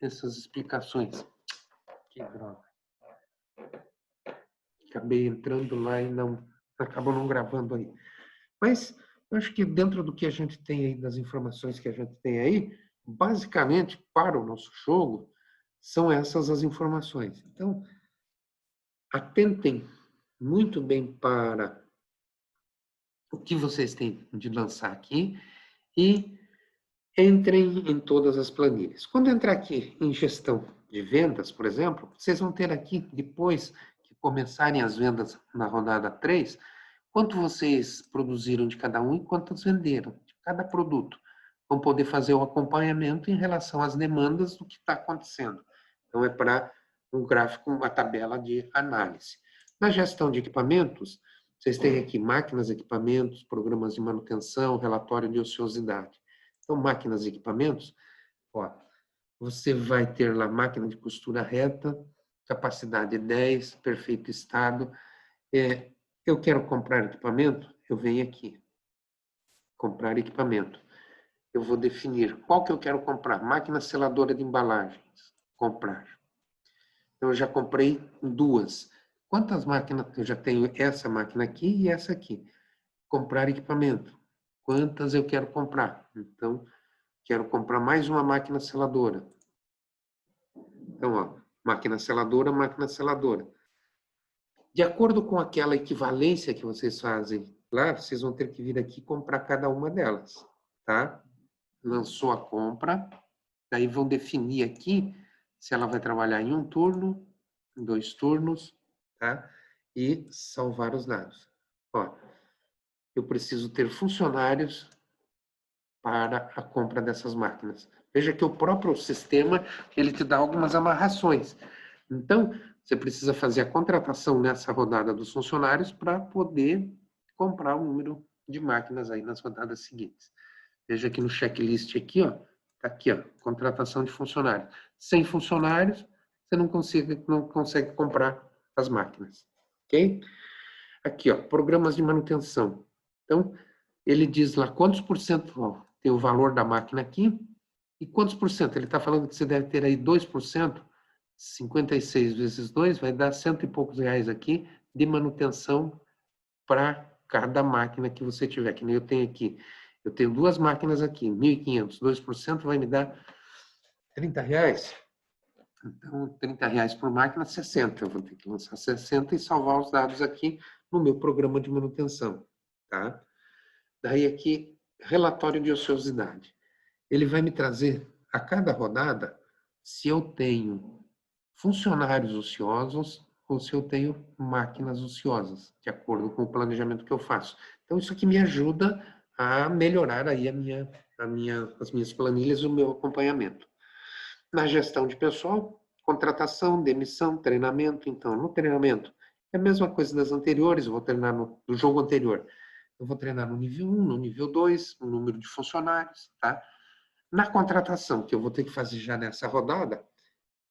essas explicações. Que droga. Acabei entrando lá e acabou não gravando aí. Mas eu acho que dentro do que a gente tem aí, das informações que a gente tem aí, basicamente, para o nosso jogo, são essas as informações. Então, atentem muito bem para o que vocês têm de lançar aqui e entrem em todas as planilhas. Quando entrar aqui em gestão de vendas, por exemplo, vocês vão ter aqui, depois que começarem as vendas na rodada 3, quanto vocês produziram de cada um e quantos venderam de cada produto. Vão poder fazer o acompanhamento em relação às demandas do que está acontecendo. Então, é para um gráfico, uma tabela de análise. Na gestão de equipamentos, vocês têm aqui máquinas, equipamentos, programas de manutenção, relatório de ociosidade. Então, máquinas e equipamentos, ó, você vai ter lá máquina de costura reta, capacidade 10, perfeito estado. Eu quero comprar equipamento, eu venho aqui, comprar equipamento. Eu vou definir qual que eu quero comprar. Máquina seladora de embalagens, comprar. Então, eu já comprei 2. Quantas máquinas? Eu já tenho essa máquina aqui e essa aqui. Comprar equipamento. Quantas eu quero comprar? Então, quero comprar mais uma máquina seladora. Então, ó, máquina seladora, máquina seladora. De acordo com aquela equivalência que vocês fazem lá, vocês vão ter que vir aqui comprar cada uma delas, tá? Lançou a compra, daí vão definir aqui se ela vai trabalhar em 1 turno, em 2 turnos, tá? E salvar os dados. Ó, eu preciso ter funcionários para a compra dessas máquinas. Veja que o próprio sistema, ele te dá algumas amarrações. Então, você precisa fazer a contratação nessa rodada dos funcionários para poder comprar o número de máquinas aí nas rodadas seguintes. Veja aqui no checklist aqui, ó, tá aqui, ó, contratação de funcionários. Sem funcionários, você não consegue comprar as máquinas, ok? Aqui, ó, programas de manutenção. Então, ele diz lá quantos por cento, ó, tem o valor da máquina aqui, e quantos por cento? Ele está falando que você deve ter aí 2%, 56 vezes 2 vai dar cento e poucos reais aqui de manutenção para cada máquina que você tiver, que nem eu tenho aqui. Eu tenho 2 máquinas aqui, 1.500, 2% vai me dar 30 reais. Então, 30 reais por máquina, 60. Eu vou ter que lançar 60 e salvar os dados aqui no meu programa de manutenção, tá? Daí aqui, relatório de ociosidade. Ele vai me trazer, a cada rodada, se eu tenho funcionários ociosos ou se eu tenho máquinas ociosas, de acordo com o planejamento que eu faço. Então, isso aqui me ajuda a melhorar aí as minhas planilhas e o meu acompanhamento. Na gestão de pessoal, contratação, demissão, treinamento. Então, no treinamento, é a mesma coisa das anteriores, eu vou treinar no jogo anterior. Eu vou treinar no nível 1, no nível 2, o número de funcionários, tá? Na contratação, que eu vou ter que fazer já nessa rodada,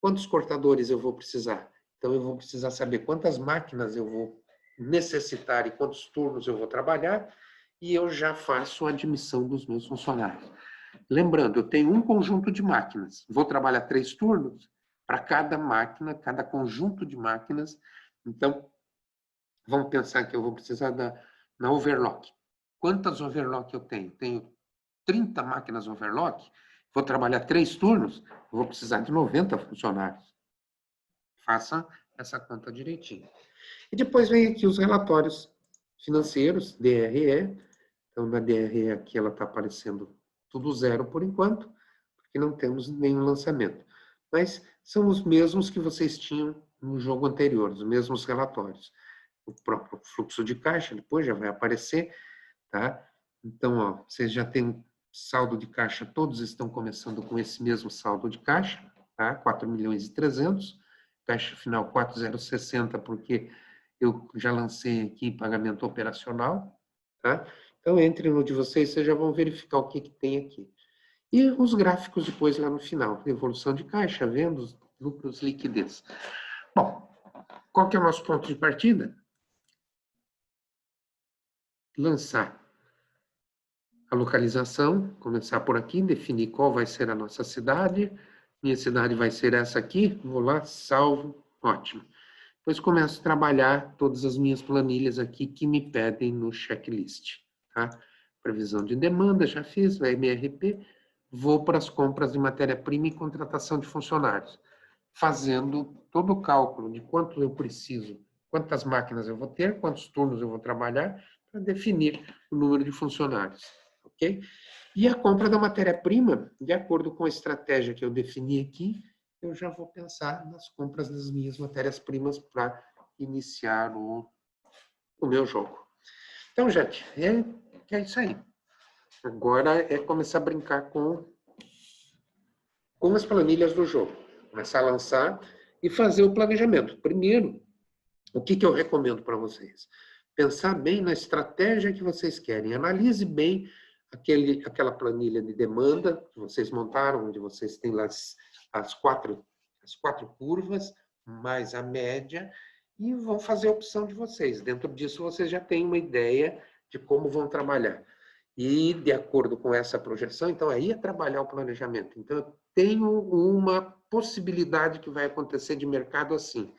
quantos cortadores eu vou precisar? Então, eu vou precisar saber quantas máquinas eu vou necessitar e quantos turnos eu vou trabalhar, e eu já faço a admissão dos meus funcionários. Lembrando, eu tenho um conjunto de máquinas. Vou trabalhar 3 turnos para cada máquina, cada conjunto de máquinas. Então, vamos pensar que eu vou precisar na overlock. Quantas overlock eu tenho? Tenho 30 máquinas overlock. Vou trabalhar 3 turnos, eu vou precisar de 90 funcionários. Faça essa conta direitinho. E depois vem aqui os relatórios financeiros, DRE. Então, na DRE aqui ela está aparecendo tudo 0 por enquanto, porque não temos nenhum lançamento. Mas são os mesmos que vocês tinham no jogo anterior, os mesmos relatórios. O próprio fluxo de caixa depois já vai aparecer, tá? Então, ó, vocês já têm saldo de caixa, todos estão começando com esse mesmo saldo de caixa, tá? 4.300.000, caixa final 4.060, porque eu já lancei aqui pagamento operacional, tá? Então, entre no de vocês, vocês já vão verificar o que tem aqui. E os gráficos depois lá no final, evolução de caixa, vendas, lucros, liquidez. Bom, qual que é o nosso ponto de partida? Lançar a localização, começar por aqui, definir qual vai ser a nossa cidade, minha cidade vai ser essa aqui, vou lá, salvo, ótimo. Depois começo a trabalhar todas as minhas planilhas aqui que me pedem no checklist, tá? Previsão de demanda, já fiz, o MRP, vou para as compras de matéria-prima e contratação de funcionários, fazendo todo o cálculo de quanto eu preciso, quantas máquinas eu vou ter, quantos turnos eu vou trabalhar, para definir o número de funcionários, ok? E a compra da matéria-prima, de acordo com a estratégia que eu defini aqui, eu já vou pensar nas compras das minhas matérias-primas para iniciar o meu jogo. Então, gente, é isso aí. Agora é começar a brincar com as planilhas do jogo. Começar a lançar e fazer o planejamento. Primeiro, o que eu recomendo para vocês? Pensar bem na estratégia que vocês querem. Analise bem aquela planilha de demanda que vocês montaram, onde vocês têm lá as quatro curvas, mais a média, e vão fazer a opção de vocês. Dentro disso, vocês já têm uma ideia de como vão trabalhar. E, de acordo com essa projeção, então, aí é trabalhar o planejamento. Então, eu tenho uma possibilidade que vai acontecer de mercado assim.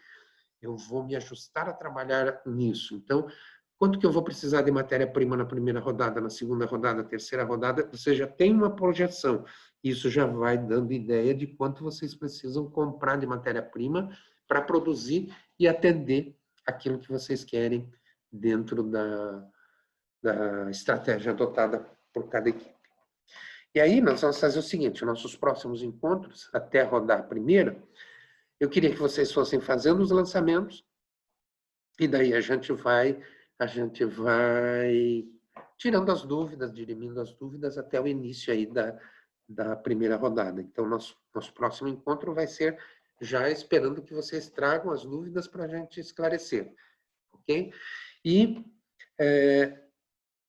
Eu vou me ajustar a trabalhar nisso. Então, quanto que eu vou precisar de matéria-prima na primeira rodada, na segunda rodada, terceira rodada? Você já tem uma projeção. Isso já vai dando ideia de quanto vocês precisam comprar de matéria-prima para produzir e atender aquilo que vocês querem dentro da estratégia adotada por cada equipe. E aí nós vamos fazer o seguinte, nossos próximos encontros, até rodar a primeira, eu queria que vocês fossem fazendo os lançamentos, e daí a gente vai tirando as dúvidas, dirimindo as dúvidas até o início aí da primeira rodada. Então, nosso próximo encontro vai ser já esperando que vocês tragam as dúvidas para a gente esclarecer, ok? E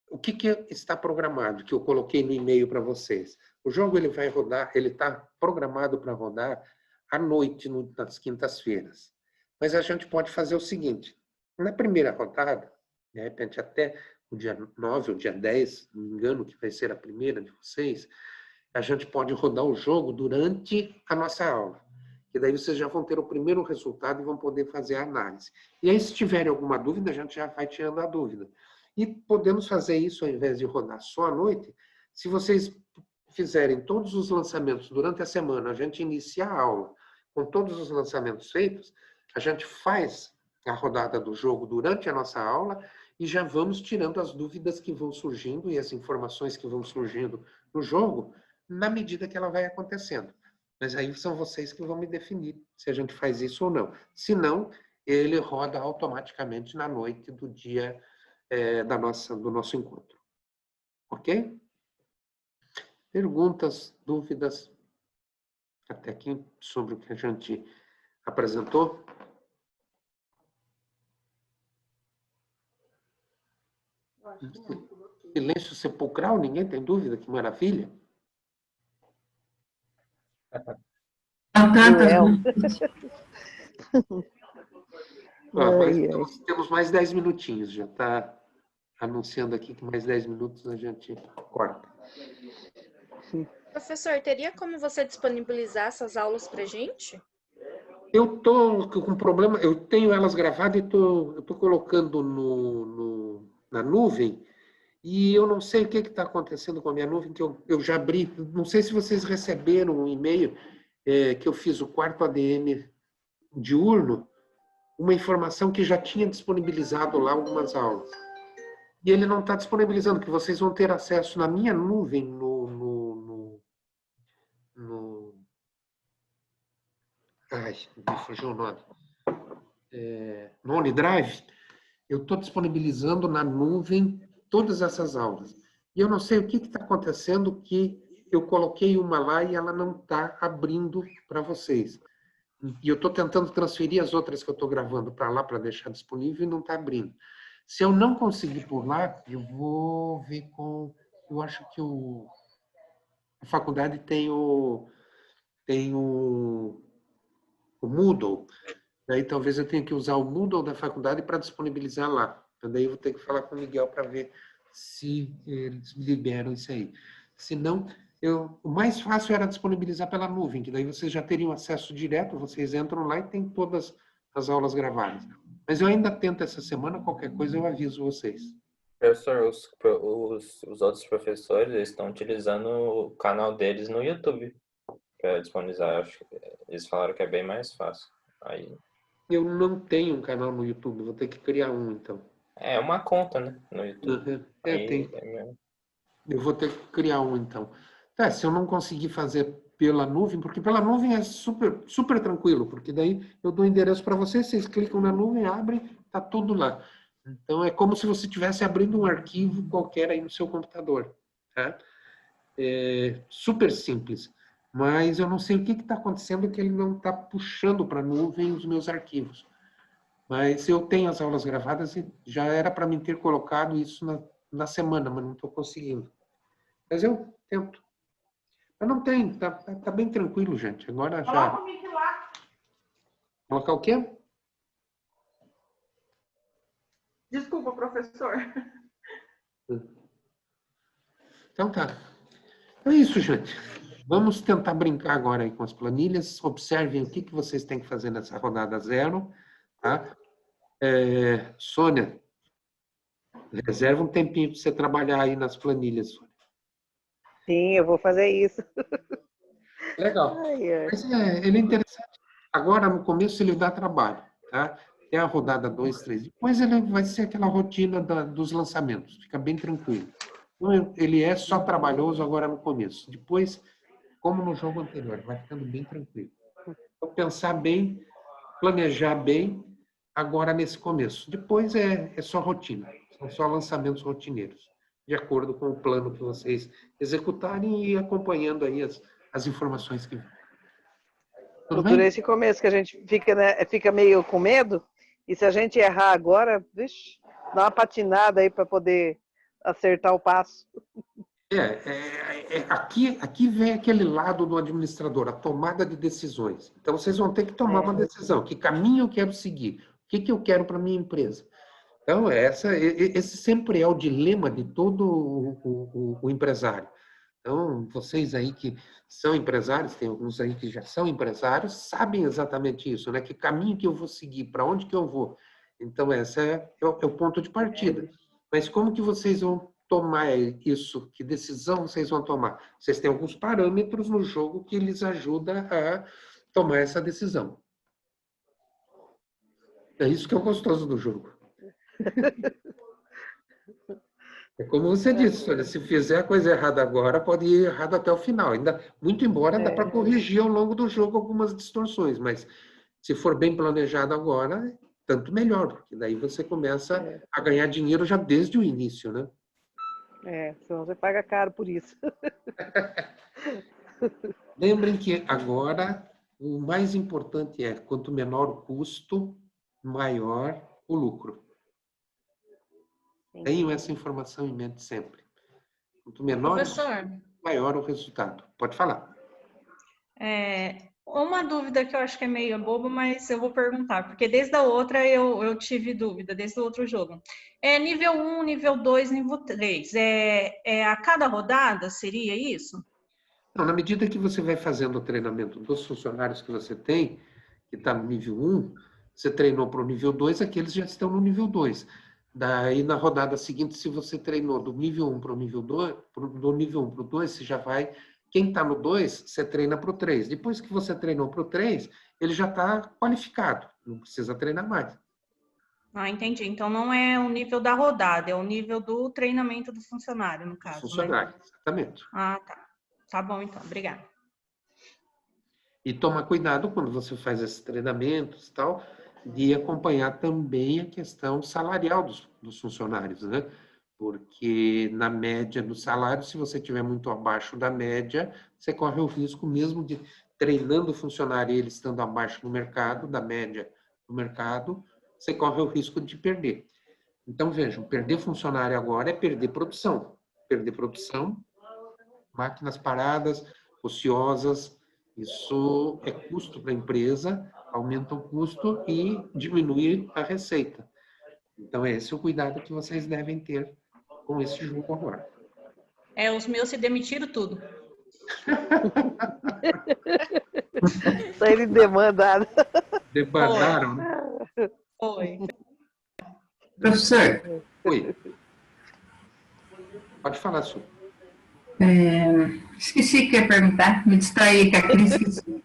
o que está programado, que eu coloquei no e-mail para vocês? O jogo ele vai rodar, ele está programado para rodar à noite, nas quintas-feiras. Mas a gente pode fazer o seguinte, na primeira rodada, de repente até o dia 9 ou dia 10, não me engano, que vai ser a primeira de vocês, a gente pode rodar o jogo durante a nossa aula. Que daí vocês já vão ter o primeiro resultado e vão poder fazer a análise. E aí, se tiverem alguma dúvida, a gente já vai tirando a dúvida. E podemos fazer isso, ao invés de rodar só à noite, se vocês fizerem todos os lançamentos durante a semana, a gente inicia a aula com todos os lançamentos feitos, a gente faz a rodada do jogo durante a nossa aula e já vamos tirando as dúvidas que vão surgindo e as informações que vão surgindo no jogo na medida que ela vai acontecendo. Mas aí são vocês que vão me definir se a gente faz isso ou não. Se não, ele roda automaticamente na noite do dia do nosso encontro. Ok? Perguntas, dúvidas até aqui sobre o que a gente apresentou? Silêncio sepulcral, ninguém tem dúvida? Que maravilha! Nós temos mais 10 minutinhos, já está anunciando aqui que mais 10 minutos a gente corta. Professor, teria como você disponibilizar essas aulas para a gente? Eu estou com problema, eu tenho elas gravadas e eu tô colocando na nuvem, e eu não sei o que está acontecendo com a minha nuvem, que eu já abri, não sei se vocês receberam um e-mail que eu fiz o quarto ADM diurno, uma informação que já tinha disponibilizado lá algumas aulas. E ele não está disponibilizando, que vocês vão ter acesso na minha nuvem, ai, me fugiu o nome. No OneDrive, eu estou disponibilizando na nuvem todas essas aulas. E eu não sei o que está acontecendo, que eu coloquei uma lá e ela não está abrindo para vocês. E eu estou tentando transferir as outras que eu estou gravando para lá, para deixar disponível, e não está abrindo. Se eu não conseguir por lá, eu vou ver com... Eu acho que a faculdade tem o Moodle. Daí talvez eu tenha que usar o Moodle da faculdade para disponibilizar lá. Então, daí eu vou ter que falar com o Miguel para ver se eles liberam isso aí. Se não, O mais fácil era disponibilizar pela nuvem, que daí vocês já teriam acesso direto, vocês entram lá e tem todas as aulas gravadas. Mas eu ainda tento essa semana, qualquer coisa eu aviso vocês. Professor, os outros professores eles estão utilizando o canal deles no YouTube para disponibilizar. Acho que eles falaram que é bem mais fácil. Aí, Eu não tenho um canal no YouTube, vou ter que criar um, então. é uma conta, né, no YouTube. Uhum. Aí, Tem. Eu vou ter que criar um, então. Tá, se eu não conseguir fazer pela nuvem, porque pela nuvem é super, super tranquilo, porque daí eu dou o endereço para vocês, vocês clicam na nuvem, abrem, tá tudo lá. Então é como se você estivesse abrindo um arquivo qualquer aí no seu computador. Tá? É super simples. Mas eu não sei o que está acontecendo que ele não está puxando para a nuvem os meus arquivos. Mas eu tenho as aulas gravadas e já era para mim ter colocado isso na semana, mas não estou conseguindo. Mas eu tento. Mas não tem, tá bem tranquilo, gente. Agora já. Coloca o mic lá. Colocar o quê? Desculpa, professor. Então tá. É isso, gente. Vamos tentar brincar agora aí com as planilhas. Observem o que vocês têm que fazer nessa rodada zero. Tá? Sônia, reserva um tempinho para você trabalhar aí nas planilhas, Sônia. Sim, eu vou fazer isso. Legal. Mas ele é interessante. Agora, no começo, ele dá trabalho. Tá? Tem a rodada 2, 3. Depois ele vai ser aquela rotina dos lançamentos. Fica bem tranquilo. Então, ele é só trabalhoso agora no começo. Depois, como no jogo anterior, vai ficando bem tranquilo. Então, pensar bem, planejar bem, agora nesse começo. Depois é só rotina. São só lançamentos rotineiros, de acordo com o plano que vocês executarem e acompanhando aí as informações que vêm. Tudo bem? Durante esse começo que a gente fica, né, fica meio com medo, e se a gente errar agora, vixe, dá uma patinada aí para poder acertar o passo. Aqui vem aquele lado do administrador, a tomada de decisões. Então, vocês vão ter que tomar uma decisão. Que caminho eu quero seguir? O que eu quero para a minha empresa? Então, esse sempre é o dilema de todo o empresário. Então, vocês aí que são empresários, tem alguns aí que já são empresários, sabem exatamente isso, né? Que caminho que eu vou seguir, para onde que eu vou? Então, esse é o ponto de partida. Mas como que vocês vão tomar isso? Que decisão vocês vão tomar? Vocês têm alguns parâmetros no jogo que lhes ajudam a tomar essa decisão. É isso que é o gostoso do jogo. É como você disse, olha, se fizer a coisa errada agora, pode ir errado até o final. Ainda, muito embora, dá para corrigir ao longo do jogo algumas distorções, mas se for bem planejado agora, tanto melhor, porque daí você começa a ganhar dinheiro já desde o início, né? Senão você paga caro por isso. Lembrem que agora o mais importante é, quanto menor o custo, maior o lucro. Tenham essa informação em mente sempre. Quanto menor, Professor, maior o resultado. Pode falar. Uma dúvida que eu acho que é meio bobo, mas eu vou perguntar, porque desde a outra eu tive dúvida, desde o outro jogo. Nível 1, nível 2, nível 3. A cada rodada seria isso? Não, na medida que você vai fazendo o treinamento dos funcionários que você tem, que está no nível 1, você treinou para o nível 2, aqueles já estão no nível 2. Daí, na rodada seguinte, se você treinou do nível 1 para o nível 2, do nível 1 para o 2, você já vai... Quem está no 2, você treina para o 3. Depois que você treinou para o 3, ele já está qualificado, não precisa treinar mais. Entendi. Então, não é o nível da rodada, é o nível do treinamento do funcionário, no caso, funcionário, né? Exatamente. Tá. Tá bom, então. Obrigada. E toma cuidado quando você faz esses treinamentos e tal, de acompanhar também a questão salarial dos funcionários, né? Porque na média do salário, se você estiver muito abaixo da média, você corre o risco mesmo de treinando o funcionário e ele estando abaixo do mercado, da média do mercado, você corre o risco de perder. Então, vejam, perder funcionário agora é perder produção. Perder produção, máquinas paradas, ociosas, isso é custo para a empresa, aumenta o custo e diminui a receita. Então, esse é o cuidado que vocês devem ter com esse jogo agora. Os meus se demitiram tudo. Saíram demandados. Debandaram, né? Foi. Professor, Oi. Pode falar, Su. esqueci que ia perguntar, me distraí com a Cris. Esqueci.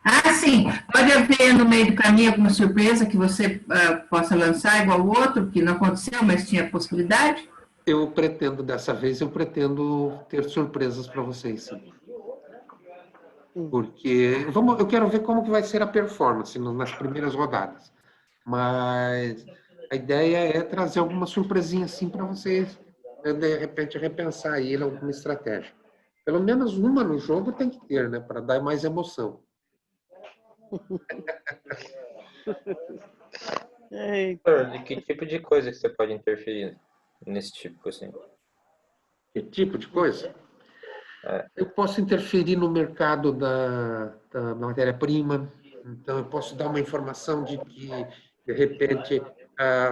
Ah, sim, pode haver no meio do caminho alguma surpresa que você possa lançar igual o outro, que não aconteceu, mas tinha possibilidade? Eu pretendo, dessa vez, eu pretendo ter surpresas para vocês, sim. Porque eu quero ver como que vai ser a performance nas primeiras rodadas. Mas a ideia é trazer alguma surpresinha assim para vocês, de repente, repensar aí alguma estratégia. Pelo menos uma no jogo tem que ter, né? Para dar mais emoção. Eita. De que tipo de coisa que você pode interferir nesse tipo, assim? Que tipo de coisa? É. Eu posso interferir no mercado da matéria-prima, então eu posso dar uma informação de que, de repente,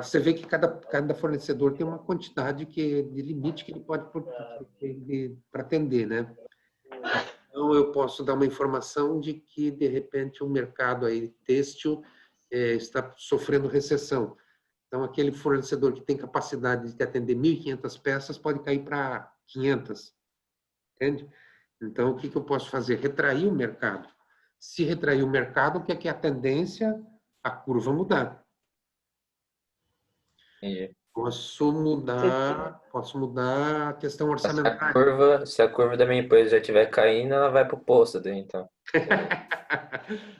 você vê que cada fornecedor tem uma quantidade de limite que ele pode para atender, né? Então eu posso dar uma informação de que, de repente, o mercado aí têxtil está sofrendo recessão. Então, aquele fornecedor que tem capacidade de atender 1.500 peças pode cair para 500. Entende? Então, o que eu posso fazer? Retrair o mercado. Se retrair o mercado, o que é a tendência? A curva mudar. Entendi. Posso mudar a questão orçamentária. Se a curva da minha empresa já estiver caindo, ela vai pro poço, daí, então.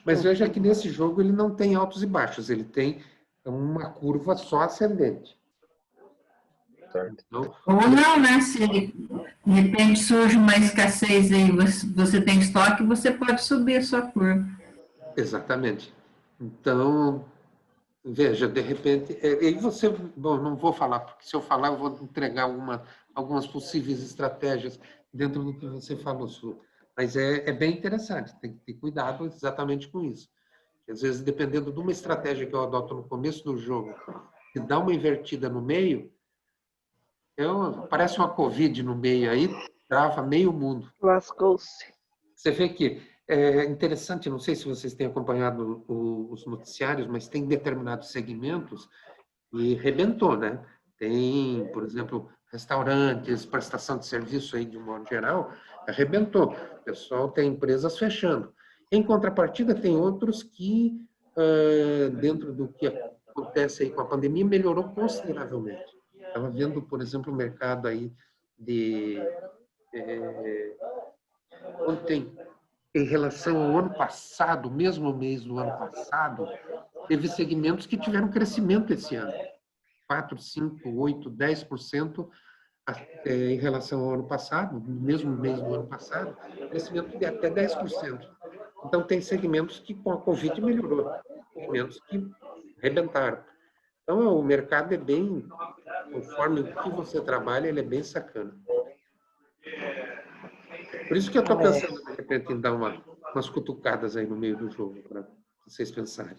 Mas veja que nesse jogo ele não tem altos e baixos, ele tem uma curva só ascendente. Certo. Então, Ou não, né? Se de repente surge uma escassez aí, você tem estoque, você pode subir a sua curva. exatamente. Então, veja, de repente, e você, bom, não vou falar, porque se eu falar, eu vou entregar algumas possíveis estratégias dentro do que você falou, Su. Mas é bem interessante, tem que ter cuidado exatamente com isso. Às vezes, dependendo de uma estratégia que eu adoto no começo do jogo, e dá uma invertida no meio, parece uma Covid no meio aí, trava meio mundo. Lascou-se. Você vê que é interessante, não sei se vocês têm acompanhado os noticiários, mas tem determinados segmentos e rebentou, né? Tem, por exemplo, restaurantes, prestação de serviço aí de um modo geral, arrebentou. O pessoal tem empresas fechando. Em contrapartida, tem outros que, dentro do que acontece aí com a pandemia, melhorou consideravelmente. Estava vendo, por exemplo, o mercado aí de ontem, em relação ao ano passado, mesmo mês do ano passado, teve segmentos que tiveram crescimento esse ano. 4, 5, 8, 10% em relação ao ano passado, no mesmo mês do ano passado, crescimento de até 10%. Então, tem segmentos que com a Covid melhorou, segmentos que arrebentaram. Então, o mercado é bem, conforme o que você trabalha, ele é bem sacana. Por isso que eu estou pensando, de repente, em dar umas cutucadas aí no meio do jogo, para vocês pensarem.